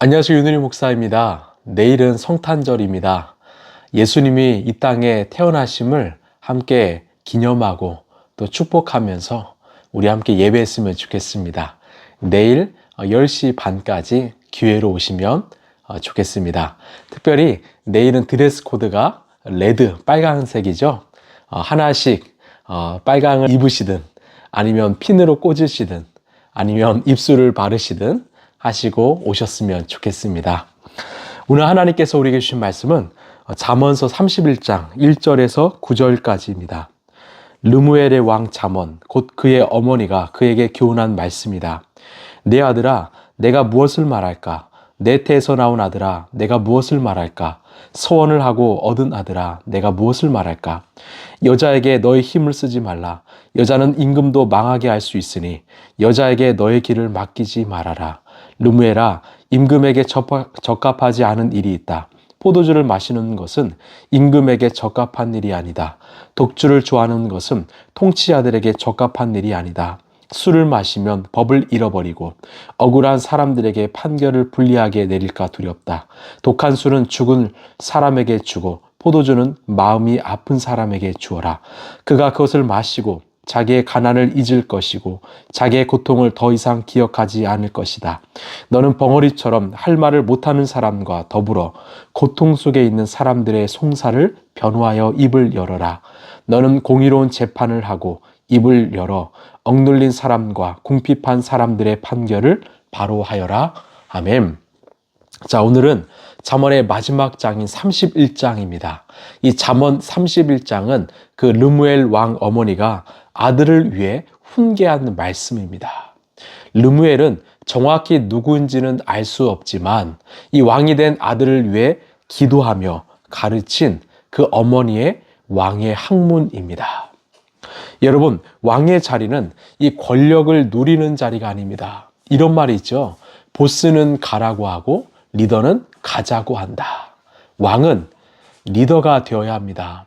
안녕하세요. 윤은희 목사입니다. 내일은 성탄절입니다. 예수님이 이 땅에 태어나심을 함께 기념하고 또 축복하면서 우리 함께 예배했으면 좋겠습니다. 내일 10시 반까지 기회로 오시면 좋겠습니다. 특별히 내일은 드레스 코드가 레드, 빨간색이죠. 하나씩 빨강을 입으시든 아니면 핀으로 꽂으시든 아니면 입술을 바르시든 하시고 오셨으면 좋겠습니다. 오늘 하나님께서 우리에게 주신 말씀은 잠언서 31장 1절에서 9절까지입니다. 르무엘의 왕 잠언, 곧 그의 어머니가 그에게 교훈한 말씀이다. 내 아들아, 내가 무엇을 말할까? 내 태에서 나온 아들아, 내가 무엇을 말할까? 서원을 하고 얻은 아들아, 내가 무엇을 말할까? 여자에게 너의 힘을 쓰지 말라. 여자는 임금도 망하게 할 수 있으니 여자에게 너의 길을 맡기지 말아라. 르무엘아, 임금에게 적합하지 않은 일이 있다. 포도주를 마시는 것은 임금에게 적합한 일이 아니다. 독주를 좋아하는 것은 통치자들에게 적합한 일이 아니다. 술을 마시면 법을 잃어버리고 억울한 사람들에게 판결을 불리하게 내릴까 두렵다. 독한 술은 죽은 사람에게 주고 포도주는 마음이 아픈 사람에게 주어라. 그가 그것을 마시고 자기의 가난을 잊을 것이고 자기의 고통을 더 이상 기억하지 않을 것이다. 너는 벙어리처럼 할 말을 못하는 사람과 더불어 고통 속에 있는 사람들의 송사를 변호하여 입을 열어라. 너는 공의로운 재판을 하고 입을 열어 억눌린 사람과 궁핍한 사람들의 판결을 바로 하여라. 아멘. 자, 오늘은 잠언의 마지막 장인 31장입니다. 이 잠언 31장은 그 르무엘 왕 어머니가 아들을 위해 훈계한 말씀입니다. 르무엘은 정확히 누구인지는 알 수 없지만 이 왕이 된 아들을 위해 기도하며 가르친 그 어머니의 왕의 학문입니다. 여러분, 왕의 자리는 이 권력을 누리는 자리가 아닙니다. 이런 말이 있죠. 보스는 가라고 하고 리더는 가자고 한다. 왕은 리더가 되어야 합니다.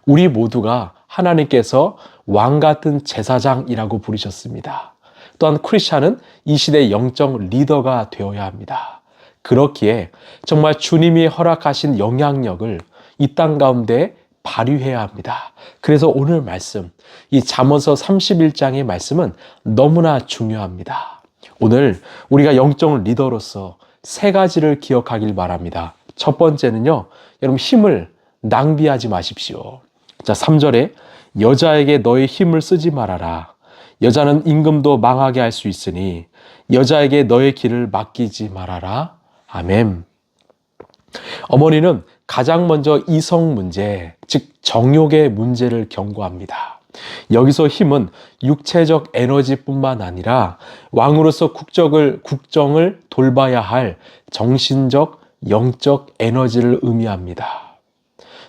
우리 모두가 하나님께서 왕 같은 제사장이라고 부르셨습니다. 또한 크리스찬은 이 시대의 영적 리더가 되어야 합니다. 그렇기에 정말 주님이 허락하신 영향력을 이 땅 가운데 발휘해야 합니다. 그래서 오늘 말씀, 이 잠언서 31장의 말씀은 너무나 중요합니다. 오늘 우리가 영적 리더로서 세 가지를 기억하길 바랍니다. 첫 번째는요, 여러분 힘을 낭비하지 마십시오. 자, 3절에 여자에게 너의 힘을 쓰지 말아라. 여자는 임금도 망하게 할 수 있으니 여자에게 너의 길을 맡기지 말아라. 아멘. 어머니는 가장 먼저 이성 문제, 즉 정욕의 문제를 경고합니다. 여기서 힘은 육체적 에너지뿐만 아니라 왕으로서 국정을 돌봐야 할 정신적, 영적 에너지를 의미합니다.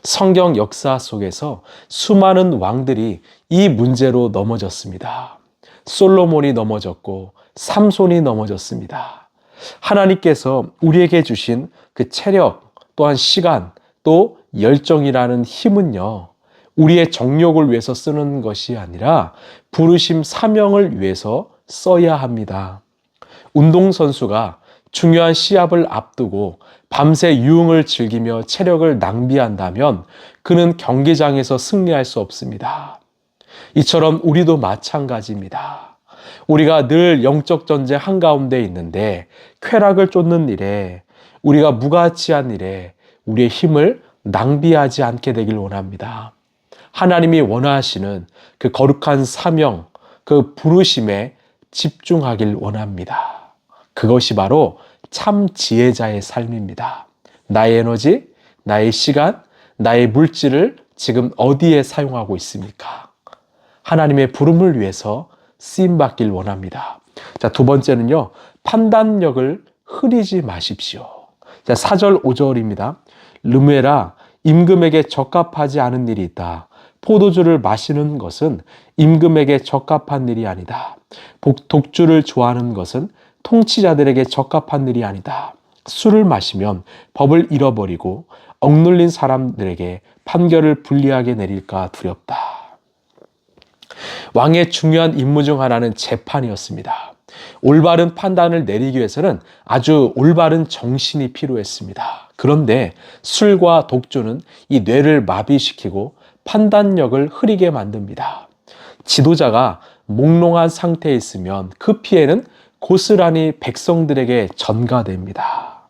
성경 역사 속에서 수많은 왕들이 이 문제로 넘어졌습니다. 솔로몬이 넘어졌고 삼손이 넘어졌습니다. 하나님께서 우리에게 주신 그 체력, 또한 시간, 또 열정이라는 힘은요, 우리의 정욕을 위해서 쓰는 것이 아니라 부르심 사명을 위해서 써야 합니다. 운동선수가 중요한 시합을 앞두고 밤새 유흥을 즐기며 체력을 낭비한다면 그는 경기장에서 승리할 수 없습니다. 이처럼 우리도 마찬가지입니다. 우리가 늘 영적 전쟁 한가운데 있는데 쾌락을 쫓는 일에, 우리가 무가치한 일에 우리의 힘을 낭비하지 않게 되길 원합니다. 하나님이 원하시는 그 거룩한 사명, 그 부르심에 집중하길 원합니다. 그것이 바로 참 지혜자의 삶입니다. 나의 에너지, 나의 시간, 나의 물질을 지금 어디에 사용하고 있습니까? 하나님의 부름을 위해서 쓰임받길 원합니다. 자, 두 번째는요, 판단력을 흐리지 마십시오. 자, 4절 5절입니다. 르무엘아, 임금에게 적합하지 않은 일이 있다. 포도주를 마시는 것은 임금에게 적합한 일이 아니다. 독주를 좋아하는 것은 통치자들에게 적합한 일이 아니다. 술을 마시면 법을 잃어버리고 억눌린 사람들에게 판결을 불리하게 내릴까 두렵다. 왕의 중요한 임무 중 하나는 재판이었습니다. 올바른 판단을 내리기 위해서는 아주 올바른 정신이 필요했습니다. 그런데 술과 독주는 이 뇌를 마비시키고 판단력을 흐리게 만듭니다. 지도자가 몽롱한 상태에 있으면 그 피해는 고스란히 백성들에게 전가됩니다.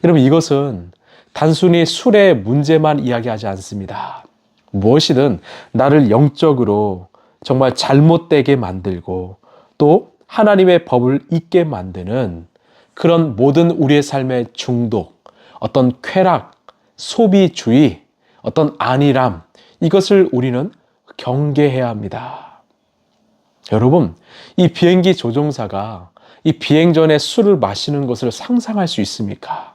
여러분, 이것은 단순히 술의 문제만 이야기하지 않습니다. 무엇이든 나를 영적으로 정말 잘못되게 만들고 또 하나님의 법을 잊게 만드는 그런 모든 우리의 삶의 중독, 어떤 쾌락, 소비주의, 어떤 안일함, 이것을 우리는 경계해야 합니다. 여러분, 이 비행기 조종사가 이 비행 전에 술을 마시는 것을 상상할 수 있습니까?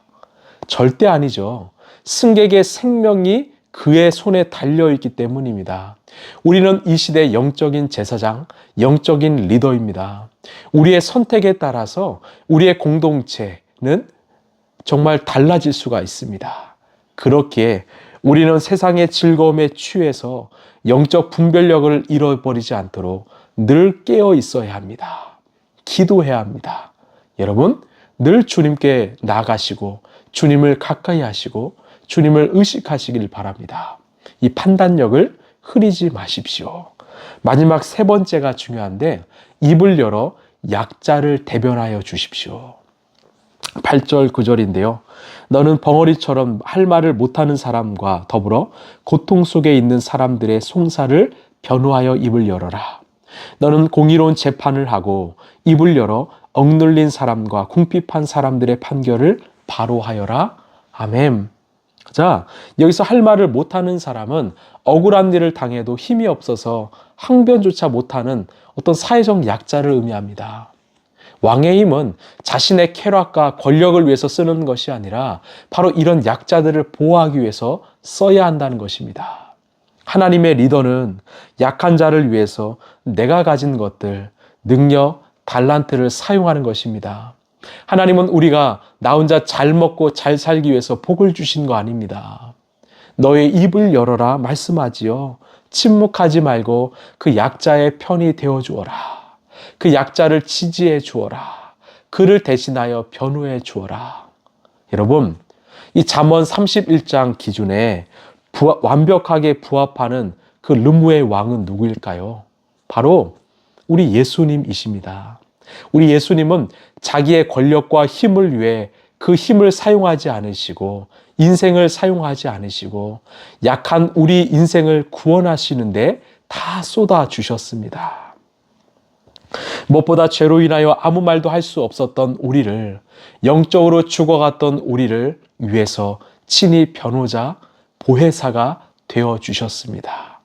절대 아니죠. 승객의 생명이 그의 손에 달려있기 때문입니다. 우리는 이 시대의 영적인 제사장, 영적인 리더입니다. 우리의 선택에 따라서 우리의 공동체는 정말 달라질 수가 있습니다. 그렇기에 우리는 세상의 즐거움에 취해서 영적 분별력을 잃어버리지 않도록 늘 깨어 있어야 합니다. 기도해야 합니다. 여러분, 늘 주님께 나가시고 주님을 가까이 하시고 주님을 의식하시길 바랍니다. 이 판단력을 흐리지 마십시오. 마지막 세 번째가 중요한데, 입을 열어 약자를 대변하여 주십시오. 8절 9절인데요. 너는 벙어리처럼 할 말을 못하는 사람과 더불어 고통 속에 있는 사람들의 송사를 변호하여 입을 열어라. 너는 공의로운 재판을 하고 입을 열어 억눌린 사람과 궁핍한 사람들의 판결을 바로 하여라. 아멘. 자, 여기서 할 말을 못하는 사람은 억울한 일을 당해도 힘이 없어서 항변조차 못하는 어떤 사회적 약자를 의미합니다. 왕의 힘은 자신의 쾌락과 권력을 위해서 쓰는 것이 아니라 바로 이런 약자들을 보호하기 위해서 써야 한다는 것입니다. 하나님의 리더는 약한 자를 위해서 내가 가진 것들, 능력, 달란트를 사용하는 것입니다. 하나님은 우리가 나 혼자 잘 먹고 잘 살기 위해서 복을 주신 거 아닙니다. 너의 입을 열어라 말씀하지요. 침묵하지 말고 그 약자의 편이 되어 주어라. 그 약자를 지지해 주어라. 그를 대신하여 변호해 주어라. 여러분, 이 잠언 31장 기준에 완벽하게 부합하는 그 르무의 왕은 누구일까요? 바로 우리 예수님이십니다. 우리 예수님은 자기의 권력과 힘을 위해 그 힘을 사용하지 않으시고 인생을 사용하지 않으시고 약한 우리 인생을 구원하시는데 다 쏟아 주셨습니다. 무엇보다 죄로 인하여 아무 말도 할 수 없었던 우리를, 영적으로 죽어갔던 우리를 위해서 친히 변호자, 보혜사가 되어 주셨습니다.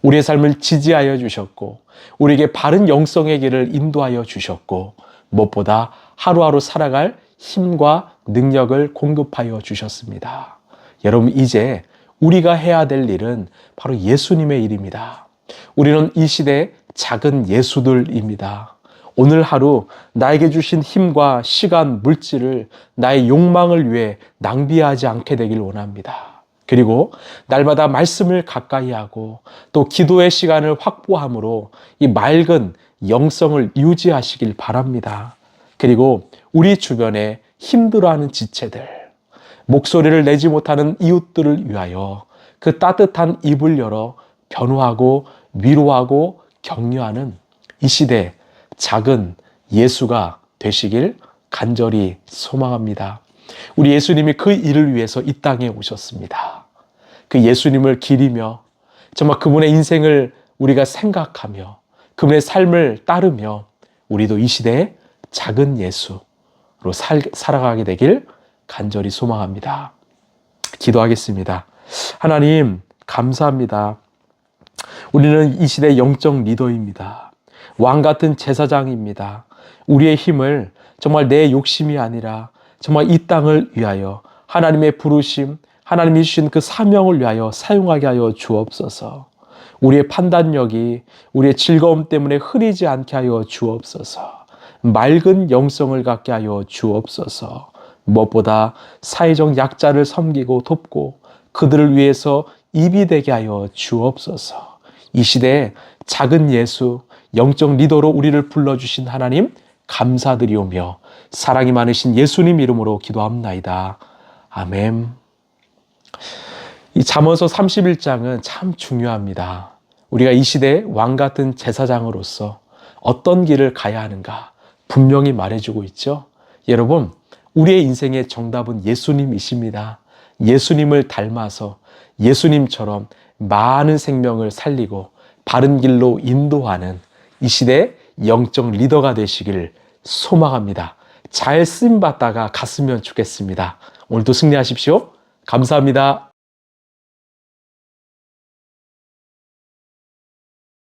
우리의 삶을 지지하여 주셨고 우리에게 바른 영성의 길을 인도하여 주셨고 무엇보다 하루하루 살아갈 힘과 능력을 공급하여 주셨습니다. 여러분, 이제 우리가 해야 될 일은 바로 예수님의 일입니다. 우리는 이 시대의 작은 예수들입니다. 오늘 하루 나에게 주신 힘과 시간, 물질을 나의 욕망을 위해 낭비하지 않게 되길 원합니다. 그리고 날마다 말씀을 가까이 하고 또 기도의 시간을 확보함으로 이 맑은 영성을 유지하시길 바랍니다. 그리고 우리 주변에 힘들어하는 지체들, 목소리를 내지 못하는 이웃들을 위하여 그 따뜻한 입을 열어 변호하고 위로하고 격려하는 이 시대 작은 예수가 되시길 간절히 소망합니다. 우리 예수님이 그 일을 위해서 이 땅에 오셨습니다. 그 예수님을 기리며 정말 그분의 인생을 우리가 생각하며 그분의 삶을 따르며 우리도 이 시대의 작은 예수로 살아가게 되길 간절히 소망합니다. 기도하겠습니다. 하나님, 감사합니다. 우리는 이 시대의 영적 리더입니다. 왕 같은 제사장입니다. 우리의 힘을 정말 내 욕심이 아니라 정말 이 땅을 위하여 하나님의 부르심, 하나님이 주신 그 사명을 위하여 사용하게 하여 주옵소서. 우리의 판단력이 우리의 즐거움 때문에 흐리지 않게 하여 주옵소서. 맑은 영성을 갖게 하여 주옵소서. 무엇보다 사회적 약자를 섬기고 돕고 그들을 위해서 입이 되게 하여 주옵소서. 이 시대에 작은 예수, 영적 리더로 우리를 불러주신 하나님 감사드리오며 사랑이 많으신 예수님 이름으로 기도합나이다. 아멘. 이 잠언서 31장은 참 중요합니다. 우리가 이 시대의 왕 같은 제사장으로서 어떤 길을 가야 하는가 분명히 말해주고 있죠. 여러분, 우리의 인생의 정답은 예수님이십니다. 예수님을 닮아서 예수님처럼 많은 생명을 살리고 바른 길로 인도하는 이 시대의 영적 리더가 되시길 소망합니다. 잘 쓰임받다가 갔으면 좋겠습니다. 오늘도 승리하십시오. 감사합니다.